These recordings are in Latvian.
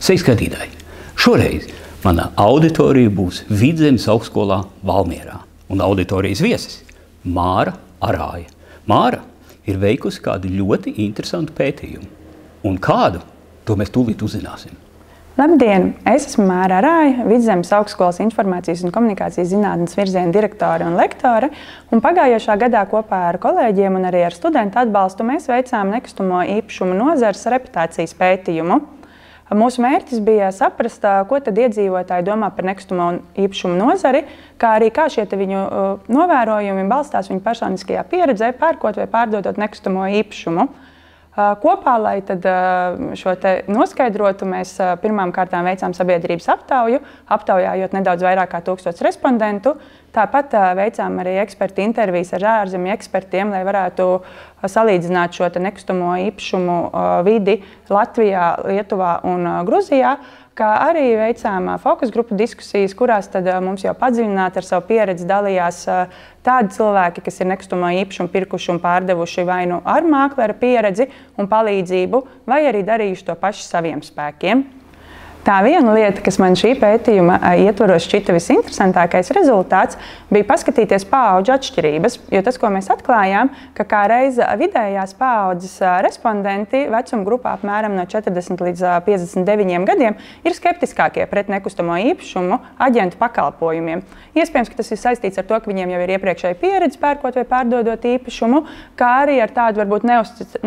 Sveiki, skatītāji! Šoreiz mana auditorija būs Vidzemes augstskolā Valmierā. Un auditorijas viesis Māra Arāja. Māra ir veikusi kādu ļoti interesantu pētījumu. Un kādu, to mēs tūlīt uzzināsim. Labdien! Es esmu Māra Arāja, Vidzemes augstskolas informācijas un komunikācijas zinātnes virziena direktore un lektore. Un pagājušā gadā kopā ar kolēģiem un arī ar studentu atbalstu mēs veicām nekustamo īpašumu nozares reputācijas pētījumu. Mūsu mērķis bija saprast, ko tad iedzīvotāji domā par nekustamo īpašumu nozari, kā arī kā šie viņu novērojumi balstās viņu personiskajā pieredzē, pērkot vai pārdodot nekustamo īpašumu. Kopā, lai tad šo te noskaidrotu, mēs pirmām kārtām veicām sabiedrības aptauju, aptaujājot nedaudz vairāk kā 1000 respondentu. Tāpat veicām arī ekspertu intervijas ar ārzemju ekspertiem, lai varētu salīdzināt šo te nekustamo īpašumu vidi Latvijā, Lietuvā un Gruzijā, kā arī veicām fokus grupu diskusijas, kurās tad mums jau padziļināti ar savu pieredzi dalījās tādi cilvēki, kas ir nekustamo īpašumu pirkuši un pārdevuši vai nu ar mākleru pieredzi un palīdzību, vai arī darījuši to paši saviem spēkiem. Tā viena lieta, kas man šī pētījuma ietvaros šķita visinteresantākais rezultāts, bija paskatīties paudžu atšķirības, jo tas, ko mēs atklājām, ka kā reiz vidējās paaudzes respondenti vecuma grupā apmēram no 40 līdz 59 gadiem ir skeptiskākie pret nekustamo īpašumu aģentu pakalpojumiem. Iespējams, ka tas ir saistīts ar to, ka viņiem jau ir iepriekšēja pieredze pērkot vai pārdodot īpašumu, kā arī ar tādu varbūt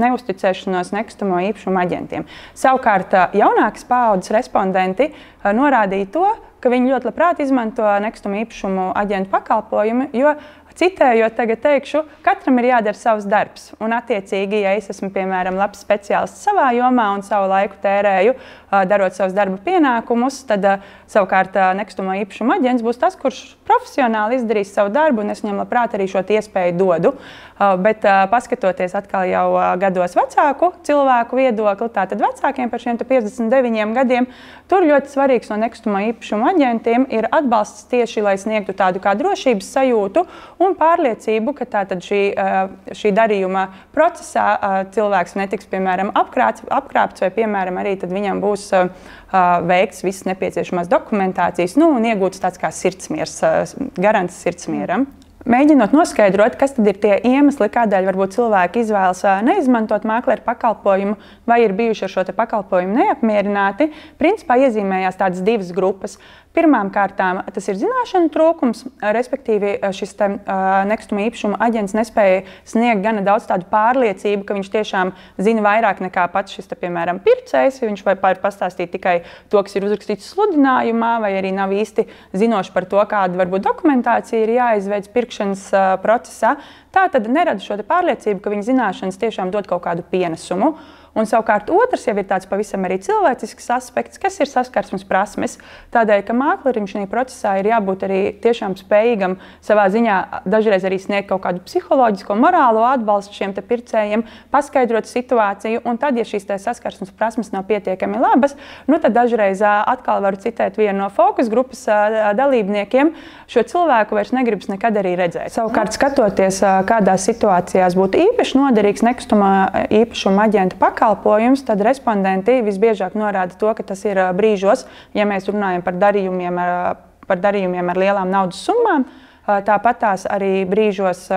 neusticēšanos nekustamo īpašumu aģentiem. Savukārt jaunākas paaudzes respondenti norādīja to, ka viņi ļoti labprāt izmanto nekustamo īpašumu aģentu pakalpojumu, jo, citējot, tagad teikšu, katram ir jādara savs darbs. Un attiecīgi, ja es esmu, piemēram, labs speciālists savā jomā un savu laiku tērēju, darot savus darba pienākumus, tad savukārt nekustamo īpašumu aģents būs tas, kurš profesionāli izdarīs savu darbu, un es viņam labprāt arī šo iespēju dodu. Bet paskatoties atkal jau gados vecāku cilvēku viedokli, tātad vecākiem par šiem 59 gadiem, tur ļoti svarīgs no nekustamo īpašumu aģentiem ir atbalsts tieši, lai sniegtu tādu kā drošības sajūtu un pārliecību, ka tātad šī darījuma procesā cilvēks netiks, piemēram, apkrāpts vai, piemēram, arī tad viņam būs veikts visas nepieciešamās dokumentācijas, un iegūts tāds kā sirdsmiers, garants sirdsmieram. Mēģinot noskaidrot, kas tad ir tie iemesli, kādēļ varbūt cilvēki izvēlas neizmantot mākleru pakalpojumu vai ir bijuši ar šo pakalpojumu neapmierināti, principā iezīmējās tādas divas grupas. Pirmām kārtām tas ir zināšanu trūkums, respektīvi šis nekustamo īpašumu aģents nespēja sniegt gana daudz tādu pārliecību, ka viņš tiešām zina vairāk nekā pats šis, piemēram, pircējs, jo viņš var pastāstīt tikai to, kas ir uzrakstīts sludinājumā, vai arī nav īsti zinoši par to, kāda varbūt dokumentācija ir jāizveic pirkšanas procesā. Tā tad nerada šo pārliecību, ka viņa zināšanas tiešām dod kaut kādu pienesumu. Un savukārt otrs jau ir tāds pavisam arī cilvēcisks aspekts, kas ir saskarsmes prasmes. Tādēļ, ka māklerim šajā procesā ir jābūt arī tiešām spējīgam savā ziņā dažreiz arī sniegt kaut kādu psiholoģisko, morālo atbalstu šiem pircējiem, paskaidrot situāciju, un tad, ja šīs saskarsmes prasmes nav pietiekami labas, tad dažreiz atkal varu citēt vienu no fokus grupas dalībniekiem, šo cilvēku vairs negribas nekad arī redzēt. Savukārt, skatoties, kādās situācijās būtu īpaši noderīgs nekustamo īpašumu aģentu pakalpojums, tad respondenti visbiežāk norāda to, ka tas ir brīžos, ja mēs runājam par darījumiem ar lielām naudas summām. Tāpat tās arī brīžos,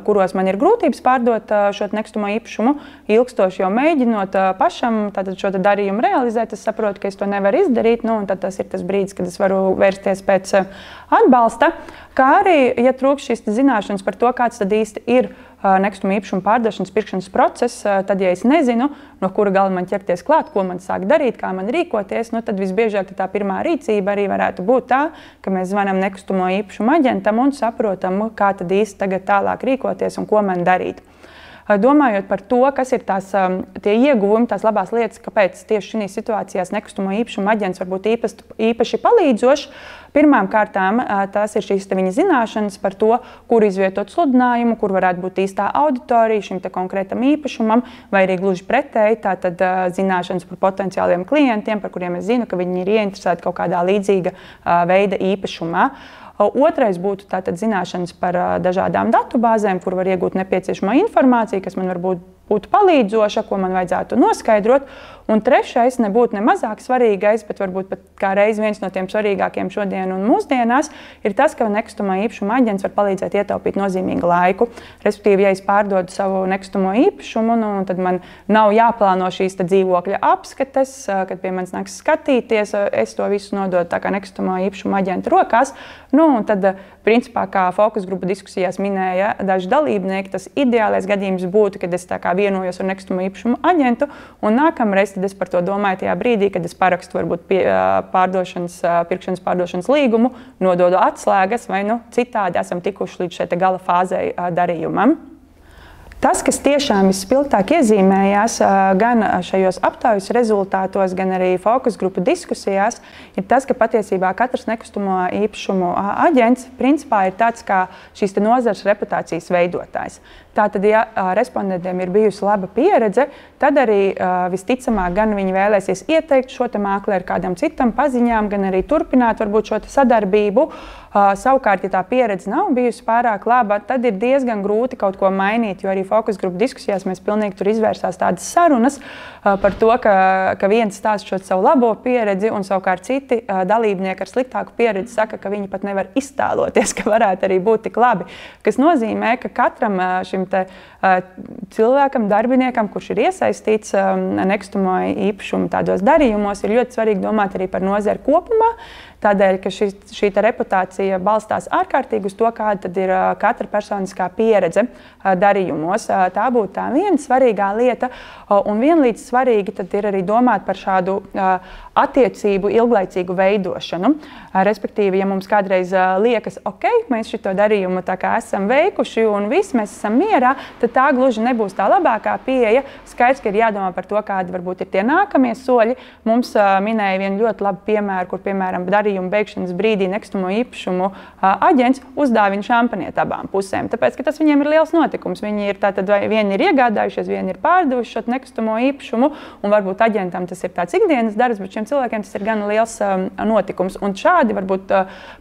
kuros man ir grūtības pārdot šo nekustamo īpašumu, ilgstoši jau mēģinot pašam šo darījumu realizēt, es saprotu, ka es to nevaru izdarīt, un tad tas ir tas brīdis, kad es varu vērsties pēc atbalsta. Kā arī, ja trūkst šīs zināšanas par to, kāds tad īsti ir nekustamo īpašumu pārdošanas, pirkšanas process, tad, ja es nezinu, no kura gala man ķerties klāt, ko man sāk darīt, kā man rīkoties, tad visbiežāk tā pirmā rīcība arī varētu būt tā, ka mēs zvanām nekustamo īpašumu aģentam un saprotam, kā tad īsti tagad tālāk rīkoties un ko man darīt. Domājot par to, kas ir tie ieguvumi, tās labās lietas, kāpēc tieši šīs situācijās nekustamo īpašumu aģents var būt īpaši palīdzošs, pirmām kārtām tās ir šīs viņa zināšanas par to, kur izvietot sludinājumu, kur varētu būt īstā auditorija šim konkrētam īpašumam, vai arī gluži pretēji, tātad zināšanas par potenciāliem klientiem, par kuriem es zinu, ka viņi ir ieinteresēti kaut kādā līdzīga veida īpašumā. Otrais būtu tātad zināšanas par dažādām datubāzēm, kur var iegūt nepieciešamo informāciju, kas man varbūt būtu palīdzoša, ko man vajadzētu noskaidrot. Un trešais, nebūtu ne mazāk svarīgais, bet varbūt pat kā reiz viens no tiem svarīgākiem šodien un mūsdienās, ir tas, ka nekustamā īpašuma aģents var palīdzēt ietaupīt nozīmīgu laiku. Respektīvi, ja es pārdodu savu nekustamo īpašumu, tad man nav jāplāno šīs dzīvokļa apskates, kad pie manis nāks skatīties, es to visu nododu tā kā nekustamā īpašuma aģenta rokās. Tad, principā, kā fokus grupa diskusijās minēja daži dalībnieki, tas ideālais gadījums būtu, kad es tā kā vienojos ar nekustamo īpašumu aģentu, un nākamreiz tad es par to domāju tajā brīdī, kad es parakstu varbūt pirkšanas pārdošanas līgumu, nododu atslēgas vai citādi esam tikuši līdz šai gala fāzei darījumam. Tas, kas tiešām vispilgtāk iezīmējās gan šajos aptaujas rezultātos, gan arī fokus grupu diskusijās, ir tas, ka patiesībā katrs nekustamo īpašumu aģents principā ir tāds kā šīs nozares reputācijas veidotājs. Tātad, ja respondentiem ir bijusi laba pieredze, tad arī visticamāk gan viņi vēlēsies ieteikt šo mākleru kādam citam paziņām, gan arī turpināt varbūt šo sadarbību. Savukārt, ja tā pieredze nav bijusi pārāk laba, tad ir diezgan grūti kaut ko mainīt, jo arī fokus grupu diskusijās mēs pilnīgi tur izvērsās tādas sarunas par to, ka viens stāsta šo savu labo pieredzi, un savukārt citi dalībnieki ar sliktāku pieredzi saka, ka viņi pat nevar iztēloties, ka varētu arī būt tik labi. Kas nozīmē, ka katram šim cilvēkam, darbiniekam, kurš ir iesaistīts nekustamo īpašumu tādos darījumos, ir ļoti svarīgi domāt arī par nozari kopumā. Tādēļ, ka šī reputācija balstās ārkārtīgi uz to, kāda tad ir katra personiskā pieredze darījumos. Tā būtu tā viena svarīgā lieta, un vienlīdz svarīgi tad ir arī domāt par šādu attiecību ilglaicīgu veidošanu. Respektīvi, ja mums kādreiz liekas, ok, mēs šito darījumu tā kā esam veikuši un viss, mēs esam mierā, tad tā gluži nebūs tā labākā pieeja. Skaidrs, ka ir jādomā par to, kādi varbūt ir tie nākamie soļi. Mums minēja vienu ļoti labu piemēru, kur, piemēram, darījuma beigšanas brīdī nekustamo īpašumu aģents uzdāvina šampanieti abām pusēm. Tāpēc, ka tas viņiem ir liels notikums. Viņi ir tātad, vieni ir iegādājušies, vieni ir pārdevuši šo nekustamo īpašumu, un varbūt aģentam tas ir tāds ikdienas darbs, bet šiem cilvēkiem tas ir gan liels notikums. Un šādi varbūt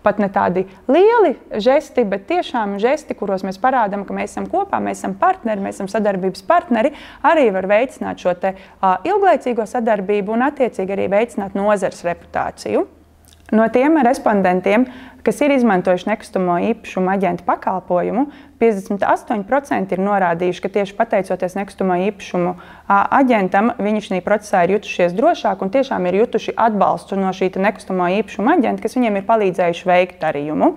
pat ne tādi lieli žesti, bet tiešām žesti, kuros mēs parādām, ka mēs esam kopā, mēs esam partneri, mēs esam sadarbības partneri, arī var veicināt šo ilglaicīgo sadarbību un attiecīgi arī veicināt nozares reputāciju. No tiem respondentiem, kas ir izmantojuši nekustamo īpašumu aģentu pakalpojumu, 58% ir norādījuši, ka tieši pateicoties nekustamo īpašumu aģentam, viņi šajā procesā ir jutušies drošāk un tiešām ir jutuši atbalstu no šī nekustamo īpašumu aģenta, kas viņiem ir palīdzējuši veikt darījumu.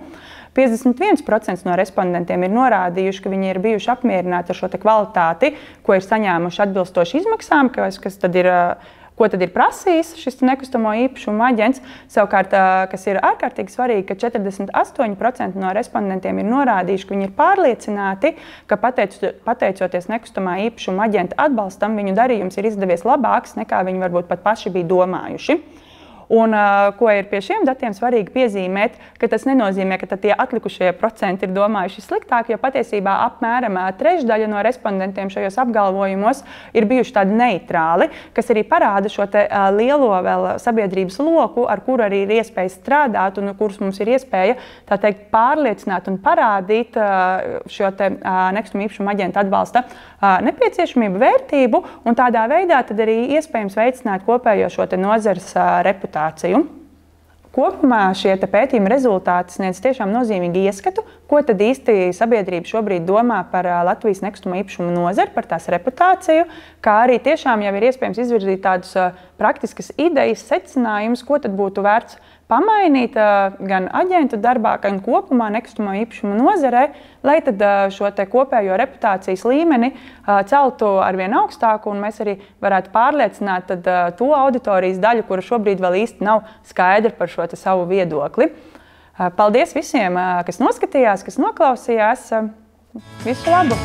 51% no respondentiem ir norādījuši, ka viņi ir bijuši apmierināti ar šo kvalitāti, ko ir saņēmuši atbilstoši izmaksām, ko tad ir prasījis šis nekustamo īpašumu aģents. Savukārt, kas ir ārkārtīgi svarīgi, ka 48% no respondentiem ir norādījuši, ka viņi ir pārliecināti, ka pateicoties nekustamā īpašuma aģenta atbalstam, viņu darījums ir izdevies labāks, nekā viņi varbūt pat paši bija domājuši. Un, ko ir pie šiem datiem svarīgi piezīmēt, ka tas nenozīmē, ka tie atlikušie procenti ir domājuši sliktāk, jo patiesībā apmēram trešdaļa no respondentiem šajos apgalvojumos ir bijuši tādi neitrāli, kas arī parāda šo lielo vēl sabiedrības loku, ar kuru arī ir iespēja strādāt un kurus mums ir iespēja, tā teikt, pārliecināt un parādīt šo nekustamo īpašumu aģenta atbalsta nepieciešamību, vērtību, un tādā veidā tad arī iespējams veicināt kopējo šo nozares reputāciju. Kopumā šie pētījuma rezultāti sniedz tiešām nozīmīgu ieskatu, ko tad īsti sabiedrība šobrīd domā par Latvijas nekustamo īpašumu nozari, par tās reputāciju, kā arī tiešām jau ir iespējams izvirzīt tādus praktiskas idejas, secinājumus, ko tad būtu vērts pamainīt gan aģentu darbā, gan kopumā nekustamo īpašumu nozarē, lai tad šo kopējo reputācijas līmeni celtu arvien augstāku, un mēs arī varētu pārliecināt to auditorijas daļu, kura šobrīd vēl īsti nav skaidra par šo savu viedokli. Paldies visiem, kas noskatījās, kas noklausījās. Visu labu!